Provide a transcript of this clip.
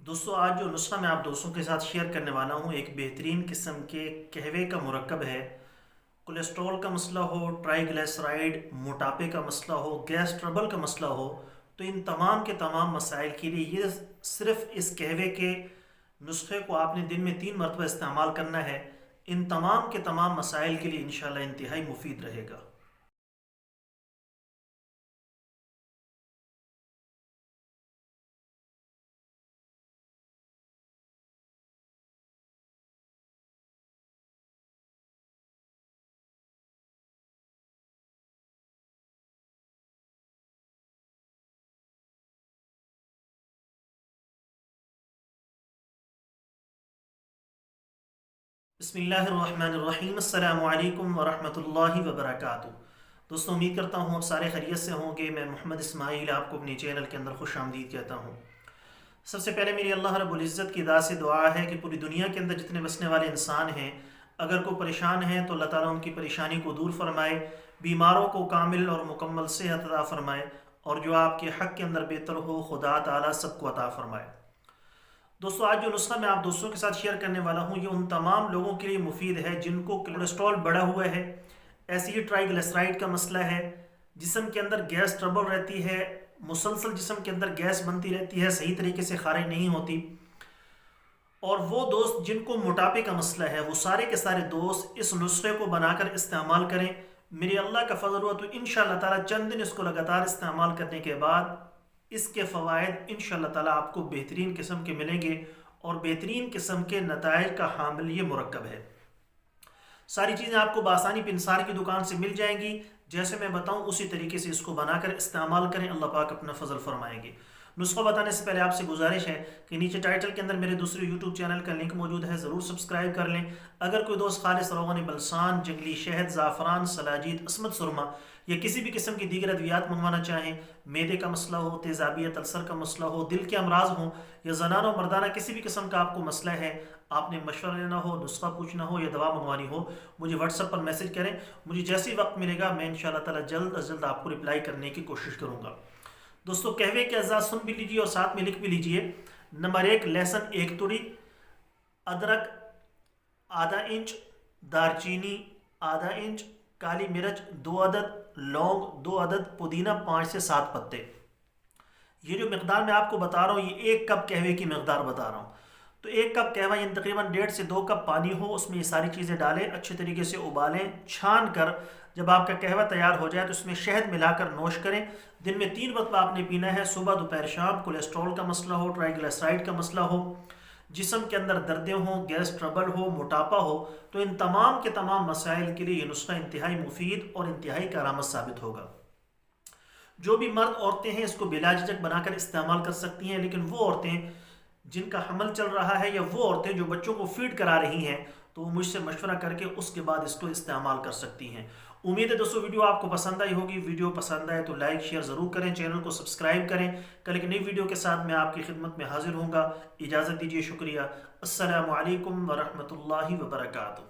دوستوں آج جو نسخہ میں آپ دوستوں کے ساتھ شیئر کرنے والا ہوں ایک بہترین قسم کے قہوے کا مرکب ہے۔ کولیسٹرول کا مسئلہ ہو، ٹرائی گلیسرائڈ، موٹاپے کا مسئلہ ہو، گیس ٹربل کا مسئلہ ہو، تو ان تمام کے تمام مسائل کے لیے یہ صرف اس قہوے کے نسخے کو آپ نے دن میں 3 مرتبہ استعمال کرنا ہے۔ ان تمام کے تمام مسائل کے لیے انشاءاللہ انتہائی مفید رہے گا۔ بسم اللہ الرحمن الرحیم، السلام علیکم ورحمۃ اللہ وبرکاتہ۔ دوستوں امید کرتا ہوں آپ سارے خیریت سے ہوں گے۔ میں محمد اسماعیل آپ کو اپنی چینل کے اندر خوش آمدید کہتا ہوں۔ سب سے پہلے میری اللہ رب العزت کی ذات سے دعا ہے کہ پوری دنیا کے اندر جتنے بسنے والے انسان ہیں، اگر کوئی پریشان ہیں تو اللہ تعالیٰ ان کی پریشانی کو دور فرمائے، بیماروں کو کامل اور مکمل صحت عطا فرمائے، اور جو آپ کے حق کے اندر بہتر ہو خدا تعالیٰ سب کو عطا فرمائے۔ دوستو آج جو نسخہ میں آپ دوستوں کے ساتھ شیئر کرنے والا ہوں یہ ان تمام لوگوں کے لیے مفید ہے جن کو کولیسٹرول بڑھا ہوا ہے، ایسی ہی ٹرائی گلیسرائڈ کا مسئلہ ہے، جسم کے اندر گیس ٹربل رہتی ہے، مسلسل جسم کے اندر گیس بنتی رہتی ہے، صحیح طریقے سے خارج نہیں ہوتی، اور وہ دوست جن کو موٹاپے کا مسئلہ ہے وہ سارے کے سارے دوست اس نسخے کو بنا کر استعمال کریں۔ میری اللہ کا فضل ہوا تو انشاءاللہ تعالیٰ چند دن اس کو لگاتار استعمال کرنے کے بعد اس کے فوائد انشاءاللہ تعالیٰ آپ کو بہترین قسم کے ملیں گے، اور بہترین قسم کے نتائج کا حامل یہ مرکب ہے۔ ساری چیزیں آپ کو بآسانی پنسار کی دکان سے مل جائیں گی، جیسے میں بتاؤں اسی طریقے سے اس کو بنا کر استعمال کریں، اللہ پاک اپنا فضل فرمائیں گے۔ نسخہ بتانے سے پہلے آپ سے گزارش ہے کہ نیچے ٹائٹل کے اندر میرے دوسرے یوٹیوب چینل کا لنک موجود ہے، ضرور سبسکرائب کر لیں۔ اگر کوئی دوست خالص روغن بلسان، جنگلی شہد، زعفران، سلاجید، عصمت سرما یا کسی بھی قسم کی دیگر ادویات منگوانا چاہیں، معدے کا مسئلہ ہو، تیزابیت، السر کا مسئلہ ہو، دل کے امراض ہوں، یا زنانہ و مردانہ کسی بھی قسم کا آپ کو مسئلہ ہے، آپ نے مشورہ لینا ہو، نسخہ پوچھنا ہو یا دوا منگوانی ہو، مجھے واٹس ایپ پر میسج کریں۔ مجھے جیسے ہی وقت ملے گا میں انشاءاللہ تعالی جلد از جلد آپ کو رپلائی کرنے کی کوشش کروں گا۔ دوستو قہوے کے اجزاء سن بھی لیجئے اور ساتھ میں لکھ بھی لیجئے۔ نمبر 1، لہسن 1 توڑی، ادرک آدھا انچ، دارچینی آدھا انچ، کالی مرچ 2 عدد، لونگ 2 عدد، پودینہ 5 سے 7 پتے۔ یہ جو مقدار میں آپ کو بتا رہا ہوں یہ 1 کپ قہوے کی مقدار بتا رہا ہوں۔ تو 1 کپ قہوہ یعنی تقریباً 1.5 سے 2 کپ پانی ہو، اس میں یہ ساری چیزیں ڈالیں، اچھے طریقے سے ابالیں، چھان کر جب آپ کا قہوہ تیار ہو جائے تو اس میں شہد ملا کر نوش کریں۔ دن میں 3 مرتبہ آپ نے پینا ہے، صبح دوپہر شام۔ کولیسٹرول کا مسئلہ ہو، ٹرائی گلیسرائڈ کا مسئلہ ہو، جسم کے اندر دردیں ہوں، گیس ٹربل ہو، موٹاپا ہو، تو ان تمام کے تمام مسائل کے لیے یہ نسخہ انتہائی مفید اور انتہائی کارآمد ثابت ہوگا۔ جو بھی مرد عورتیں ہیں اس کو بلا جھجک بنا کر استعمال کر سکتی ہیں، لیکن وہ عورتیں جن کا حمل چل رہا ہے یا وہ عورتیں جو بچوں کو فیڈ کرا رہی ہیں تو وہ مجھ سے مشورہ کر کے اس کے بعد اس کو استعمال کر سکتی ہیں۔ امید ہے دوستو ویڈیو آپ کو پسند آئی ہوگی۔ ویڈیو پسند آئے تو لائک شیئر ضرور کریں، چینل کو سبسکرائب کریں۔ کل ایک نئی ویڈیو کے ساتھ میں آپ کی خدمت میں حاضر ہوں گا۔ اجازت دیجیے، شکریہ۔ السلام علیکم ورحمۃ اللہ وبرکاتہ۔